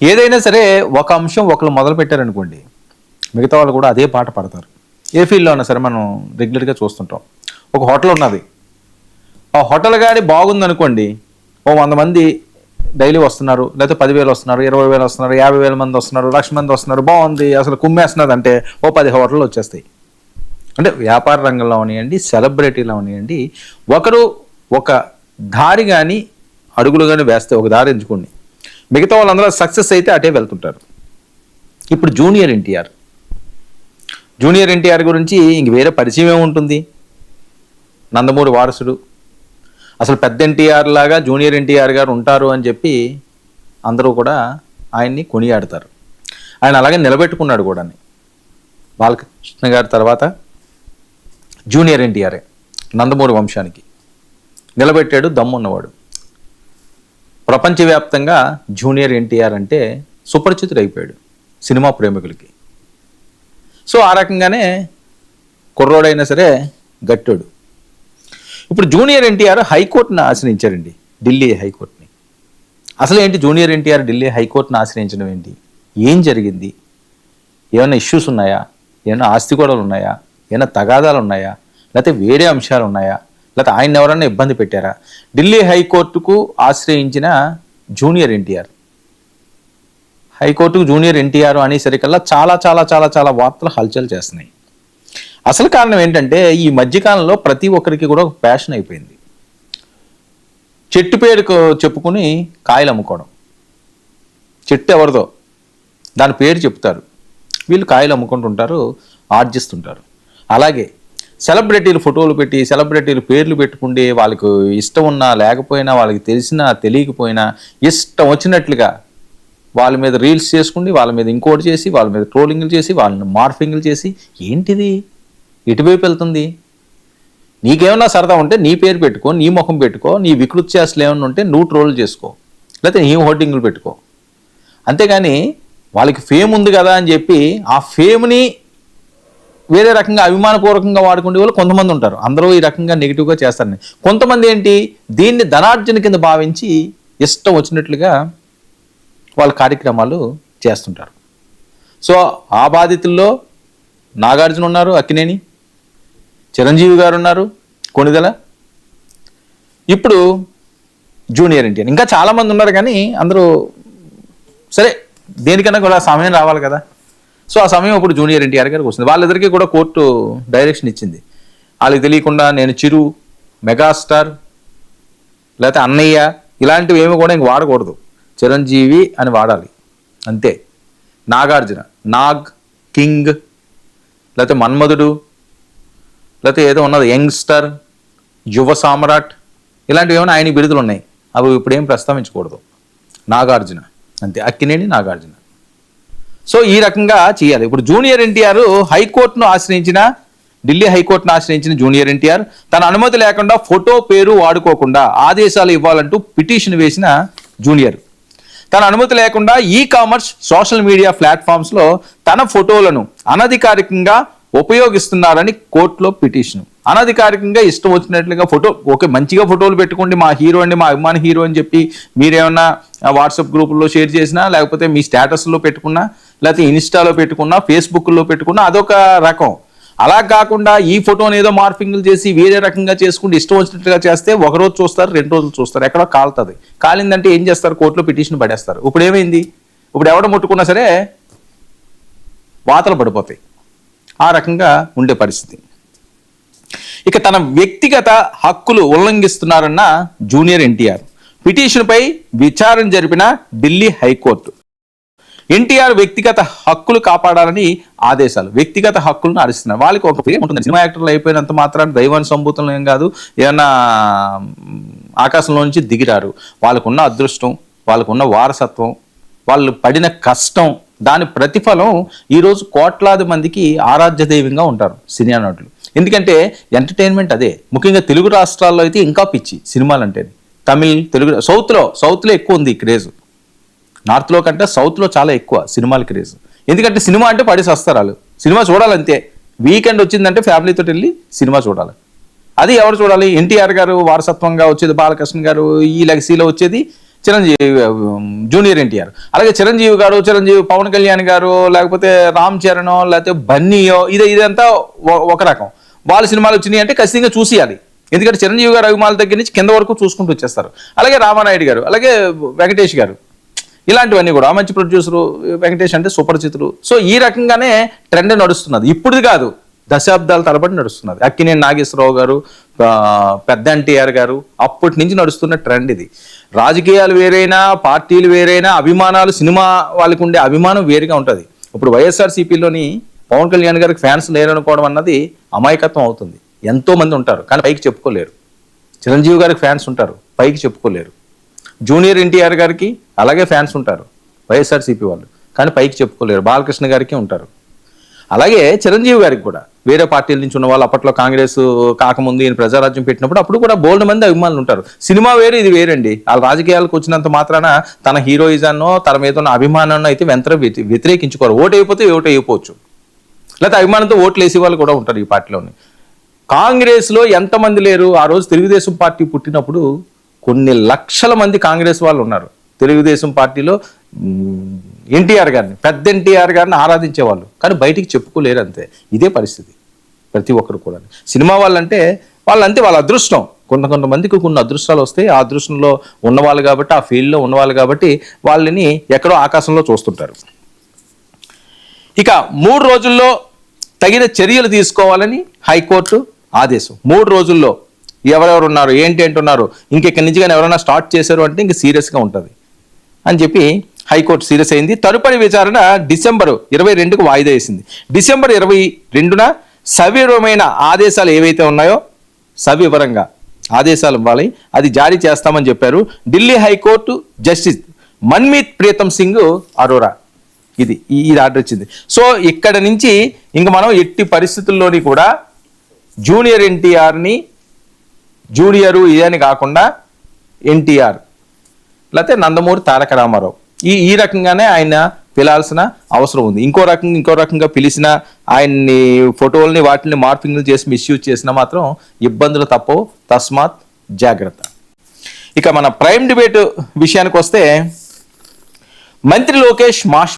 ఏదైనా సరే ఒక అంశం ఒకరు మొదలు పెట్టారనుకోండి, మిగతా వాళ్ళు కూడా అదే పాట పడతారు. ఏ ఫీల్డ్లో ఉన్నా సరే మనం రెగ్యులర్గా చూస్తుంటాం. ఒక హోటల్ ఉన్నది, ఆ హోటల్ కానీ బాగుందనుకోండి, ఓ 100 మంది డైలీ వస్తున్నారు, లేకపోతే 10,000 వస్తున్నారు, 20,000 వస్తున్నారు, 50,000 మంది వస్తున్నారు, 1,00,000 మంది వస్తున్నారు, బాగుంది అసలు కుమ్మేస్తున్నది అంటే ఓ 10 హోటళ్ళు వచ్చేస్తాయి. అంటే వ్యాపార రంగంలో ఉన్నాయండి, సెలబ్రిటీలో ఉన్నాయండి, ఒకరు ఒక దారి కానీ అడుగులు కానీ వేస్తే ఒక దారి ఎంచుకోండి, మిగతా వాళ్ళందరూ సక్సెస్ అయితే అటే వెళ్తుంటారు. ఇప్పుడు జూనియర్ ఎన్టీఆర్ గురించి ఇంక వేరే పరిచయం ఏముంటుంది? నందమూరి వారసుడు, అసలు పెద్ద ఎన్టీఆర్ లాగా జూనియర్ ఎన్టీఆర్ గారు ఉంటారు అని చెప్పి అందరూ కూడా ఆయన్ని కొనియాడతారు. ఆయన అలాగే నిలబెట్టుకున్నాడు కూడా. బాలకృష్ణ గారి తర్వాత జూనియర్ ఎన్టీఆరే నందమూరి వంశానికి నిలబెట్టాడు, దమ్మున్నవాడు. ప్రపంచవ్యాప్తంగా జూనియర్ ఎన్టీఆర్ అంటే సుపరిచితుడైపోయాడు సినిమా ప్రేమికులకి. సో ఆ రకంగానే కుర్రోడైనా సరే గట్టోడు. ఇప్పుడు జూనియర్ ఎన్టీఆర్ హైకోర్టును ఆశ్రయించారండి, ఢిల్లీ హైకోర్టుని. అసలు ఏంటి జూనియర్ ఎన్టీఆర్ ఢిల్లీ హైకోర్టును ఆశ్రయించడం ఏంటి? ఏం జరిగింది? ఏమైనా ఇష్యూస్ ఉన్నాయా? ఏమైనా ఆస్తి గొడవలు ఉన్నాయా? ఏమైనా తగాదాలు ఉన్నాయా? లేకపోతే వేరే అంశాలు ఉన్నాయా? లేకపోతే ఆయన ఎవరన్నా ఇబ్బంది పెట్టారా? ఢిల్లీ హైకోర్టుకు ఆశ్రయించిన జూనియర్ ఎన్టీఆర్, హైకోర్టుకు జూనియర్ ఎన్టీఆర్ అనేసరికల్లా చాలా చాలా చాలా చాలా వార్తలు హల్చల్ చేస్తున్నాయి. అసలు కారణం ఏంటంటే ఈ మధ్యకాలంలో ప్రతి ఒక్కరికి కూడా ఒక ప్యాషన్ అయిపోయింది. చెట్టు పేరుకు చెప్పుకుని కాయలు అమ్ముకోవడం. చెట్టు ఎవరిదో దాని పేరు చెప్తారు, వీళ్ళు కాయలు అమ్ముకుంటుంటారు, ఆర్జిస్తుంటారు. అలాగే సెలబ్రిటీలు ఫోటోలు పెట్టి సెలబ్రిటీలు పేర్లు పెట్టుకుంటే వాళ్ళకు ఇష్టం ఉన్నా లేకపోయినా, వాళ్ళకి తెలిసినా తెలియకపోయినా ఇష్టం వచ్చినట్లుగా వాళ్ళ మీద రీల్స్ చేసుకుండి, వాళ్ళ మీద ఇంకోటి చేసి, వాళ్ళ మీద ట్రోలింగ్లు చేసి, వాళ్ళని మార్ఫింగ్లు చేసి, ఏంటిది ఎటువైపు వెళ్తుంది? నీకేమన్నా సరదా ఉంటే నీ పేరు పెట్టుకో, నీ ముఖం పెట్టుకో, నీ వికృత్యాసులు ఏమన్నా ఉంటే నువ్వు ట్రోల్ చేసుకో, లేకపోతే నీ హోర్డింగ్లు పెట్టుకో. అంతేగాని వాళ్ళకి ఫేమ్ ఉంది కదా అని చెప్పి ఆ ఫేమ్ని వేరే రకంగా అభిమానపూర్వకంగా వాడుకునే వాళ్ళు కొంతమంది ఉంటారు. అందరూ ఈ రకంగా నెగిటివ్గా చేస్తారని. కొంతమంది ఏంటి, దీన్ని ధనార్జన కింద భావించి ఇష్టం వచ్చినట్లుగా వాళ్ళ కార్యక్రమాలు చేస్తుంటారు. సో ఆ బాధితుల్లో నాగార్జున ఉన్నారు, అక్కినేని, చిరంజీవి గారు ఉన్నారు, కొణిదెల, ఇప్పుడు జూనియర్ ఎన్టీఆర్, ఇంకా చాలామంది ఉన్నారు. కానీ అందరూ సరే, దేనికన్నా కూడా సమయం రావాలి కదా. సో ఆ సమయం ఇప్పుడు జూనియర్ ఎన్టీఆర్ గారికి వస్తుంది. వాళ్ళిద్దరికీ కూడా కోర్టు డైరెక్షన్ ఇచ్చింది. వాళ్ళకి తెలియకుండా నేను చిరు, మెగాస్టార్, లేకపోతే అన్నయ్య ఇలాంటివి ఏమి కూడా ఇంక వాడకూడదు, చిరంజీవి అని వాడాలి అంతే. నాగార్జున, నాగ్, కింగ్, లేకపోతే మన్మధుడు, లేకపోతే ఏదో ఉన్నది యంగ్స్టర్, యువ సామ్రాట్, ఇలాంటివి ఏమైనా ఆయన బిరుదులు ఉన్నాయి, అవి ఇప్పుడు ఏం ప్రస్తావించకూడదు. నాగార్జున అంతే, అక్కినేని, నాగార్జున. సో ఈ రకంగా చేయాలి. ఇప్పుడు జూనియర్ ఎన్టీఆర్ హైకోర్టును ఆశ్రయించిన, ఢిల్లీ హైకోర్టును ఆశ్రయించిన జూనియర్ ఎన్టీఆర్ తన అనుమతి లేకుండా ఫోటో పేరు వాడుకోకుండా ఆదేశాలు ఇవ్వాలంటూ పిటిషన్ వేసిన జూనియర్, తన అనుమతి లేకుండా కామర్స్ సోషల్ మీడియా ప్లాట్ఫామ్స్లో తన ఫోటోలను అనధికారికంగా ఉపయోగిస్తున్నారని కోర్టులో పిటిషన్. అనధికారికంగా ఇష్టం వచ్చినట్లుగా ఫోటో, ఓకే మంచిగా ఫోటోలు పెట్టుకోండి, మా హీరో అండి, మా అభిమాన హీరో అని చెప్పి మీరేమన్నా వాట్సాప్ గ్రూపుల్లో షేర్ చేసినా, లేకపోతే మీ స్టేటస్లో పెట్టుకున్నా, లేకపోతే ఇన్స్టాలో పెట్టుకున్నా, ఫేస్బుక్లో పెట్టుకున్నా అదొక రకం. అలా కాకుండా ఈ ఫోటోని ఏదో మార్ఫింగ్లు చేసి వేరే రకంగా చేసుకుంటూ ఇష్టం వచ్చినట్లుగా చేస్తే ఒకరోజు చూస్తారు, 2 రోజులు చూస్తారు, ఎక్కడో కాలుతుంది. కాలిందంటే ఏం చేస్తారు? కోర్టులో పిటిషన్ పడేస్తారు. ఇప్పుడు ఏమైంది? ఇప్పుడు ఎవడ ముట్టుకున్నా సరే వాతలు పడిపోతాయి. ఆ రకంగా ఉండే పరిస్థితి. ఇక తన వ్యక్తిగత హక్కులు ఉల్లంఘిస్తున్నారన్న జూనియర్ ఎన్టీఆర్ పిటిషన్పై విచారణ జరిపిన ఢిల్లీ హైకోర్టు ఎన్టీఆర్ వ్యక్తిగత హక్కులు కాపాడాలని ఆదేశాలు. వ్యక్తిగత హక్కులను ఆడిస్తున్నారు. వాళ్ళకి ఒక పేరు ఉంటుంది, సినిమా యాక్టర్లు అయిపోయినంత మాత్రాన్ని దైవాన్ని సంబూతులు ఏం కాదు, ఏమన్నా ఆకాశంలో నుంచి దిగిరారు. వాళ్ళకున్న అదృష్టం, వాళ్ళకున్న వారసత్వం, వాళ్ళు పడిన కష్టం, దాని ప్రతిఫలం ఈరోజు కోట్లాది మందికి ఆరాధ్య దైవంగా ఉంటారు సినిమా నటులు. ఎందుకంటే ఎంటర్టైన్మెంట్ అదే. ముఖ్యంగా తెలుగు రాష్ట్రాల్లో అయితే ఇంకా పిచ్చి సినిమాలు అంటే. తమిళ్, తెలుగు, సౌత్లో ఎక్కువ ఉంది క్రేజ్. నార్త్లో కంటే సౌత్లో చాలా ఎక్కువ సినిమాల క్రేజ్. ఎందుకంటే సినిమా అంటే పడేసి వస్తారు వాళ్ళు, సినిమా చూడాలంతే. వీకెండ్ వచ్చిందంటే ఫ్యామిలీతో వెళ్ళి సినిమా చూడాలి. అది ఎవరు చూడాలి? ఎన్టీఆర్ గారు వారసత్వంగా వచ్చేది, బాలకృష్ణ గారు ఈ లెగసీలో వచ్చేది జూనియర్ ఎన్టీఆర్. అలాగే చిరంజీవి పవన్ కళ్యాణ్ గారు, లేకపోతే రామ్ చరణ్, లేకపోతే బన్నీయో, ఇదంతా ఒక రకం. వాళ్ళ సినిమాలు వచ్చినాయి అంటే ఖచ్చితంగా చూసేయాలి. ఎందుకంటే చిరంజీవి గారు అభిమానుల దగ్గర నుంచి కింద వరకు చూసుకుంటూ వచ్చేస్తారు. అలాగే రామానాయుడు గారు, అలాగే వెంకటేష్ గారు, ఇలాంటివన్నీ కూడా మంచి ప్రొడ్యూసరు. వెంకటేష్ అంటే సుపరిచితులు. సో ఈ రకంగానే ట్రెండ్ నడుస్తున్నది. ఇప్పుడు కాదు, దశాబ్దాల తరబడి నడుస్తున్నది. అక్కినేని నాగేశ్వరరావు గారు, పెద్ద ఎన్టీఆర్ గారు, అప్పటి నుంచి నడుస్తున్న ట్రెండ్ ఇది. రాజకీయాలు వేరైనా, పార్టీలు వేరైనా, అభిమానాలు, సినిమా వాళ్ళకి ఉండే అభిమానం వేరుగా ఉంటుంది. ఇప్పుడు వైఎస్ఆర్సీపీలోని పవన్ కళ్యాణ్ గారికి ఫ్యాన్స్ లేరనుకోవడం అన్నది అమాయకత్వం అవుతుంది. ఎంతో మంది ఉంటారు కానీ పైకి చెప్పుకోలేరు. చిరంజీవి గారికి ఫ్యాన్స్ ఉంటారు, పైకి చెప్పుకోలేరు. జూనియర్ ఎన్టీఆర్ గారికి అలాగే ఫ్యాన్స్ ఉంటారు, వైఎస్ఆర్సీపీ వాళ్ళు, కానీ పైకి చెప్పుకోలేరు. బాలకృష్ణ గారికి ఉంటారు. అలాగే చిరంజీవి గారికి కూడా వేరే పార్టీల నుంచి ఉన్న వాళ్ళు, అప్పట్లో కాంగ్రెస్ కాకముందు ఈయన ప్రజారాజ్యం పెట్టినప్పుడు అప్పుడు కూడా బోల్డ్ మంది అభిమానులు ఉంటారు. సినిమా వేరు, ఇది వేరండి. వాళ్ళ రాజకీయాలకు వచ్చినంత మాత్రాన తన హీరోయిజాన్నో తన మీద ఉన్న అభిమానాన్ని అయితే వ్యతిరేకించుకోరు. ఓటు అయిపోతే ఓటు అయిపోవచ్చు, లేకపోతే అభిమానంతో ఓట్లు వేసే వాళ్ళు కూడా ఉంటారు ఈ పార్టీలోని. కాంగ్రెస్లో ఎంతమంది లేరు? ఆ రోజు తెలుగుదేశం పార్టీ పుట్టినప్పుడు కొన్ని లక్షల మంది కాంగ్రెస్ వాళ్ళు ఉన్నారు. తెలుగుదేశం పార్టీలో ఎన్టీఆర్ గారిని, పెద్ద ఎన్టీఆర్ గారిని ఆరాధించేవాళ్ళు, కానీ బయటికి చెప్పుకోలేరు. అంతే, ఇదే పరిస్థితి ప్రతి ఒక్కరు కూడా. సినిమా వాళ్ళంటే వాళ్ళ అదృష్టం. కొంతమందికి కొన్ని అదృష్టాలు వస్తాయి. ఆ అదృష్టంలో ఉన్నవాళ్ళు కాబట్టి, ఆ ఫీల్డ్లో ఉన్నవాళ్ళు కాబట్టి వాళ్ళని ఎక్కడో ఆకాశంలో చూస్తుంటారు. ఇక 3 రోజుల్లో తగిన చర్యలు తీసుకోవాలని హైకోర్టు ఆదేశం. 3 రోజుల్లో ఎవరెవరు ఉన్నారు, ఏంటి ఉన్నారు, ఇంకెక్కడి నుంచి కానీ ఎవరైనా స్టార్ట్ చేశారు అంటే ఇంక సీరియస్గా ఉంటుంది అని చెప్పి హైకోర్టు సీరియస్ అయింది. తదుపరి విచారణ డిసెంబర్ 22కు వాయిదా వేసింది. డిసెంబర్ 22న సవివరమైన ఆదేశాలు ఏవైతే ఉన్నాయో సవివరంగా ఆదేశాలు ఇవ్వాలి, అది జారీ చేస్తామని చెప్పారు. ఢిల్లీ హైకోర్టు జస్టిస్ మన్మీత్ ప్రీతం సింగ్ అరోరా ఇది ఆర్డర్ ఇచ్చింది. సో ఇక్కడ నుంచి ఇంక మనం ఎట్టి పరిస్థితుల్లోని కూడా జూనియర్ ఎన్టీఆర్ని జూనియరు ఇదని కాకుండా ఎన్టీఆర్ లేకపోతే నందమూరి తారక రామారావు ఈ రకంగానే ఆయన పిలాల్సిన అవసరం ఉంది. ఇంకో రకంగా పిలిచిన ఆయన్ని ఫోటోల్ని వాటిని మార్పింగ్లు చేసి మిస్యూజ్ చేసినా మాత్రం ఇబ్బందులు తప్పవు. తస్మాత్ జాగ్రత్త. ఇక మన ప్రైమ్ డిబేట్ విషయానికి వస్తే మంత్రి లోకేష్ మాస్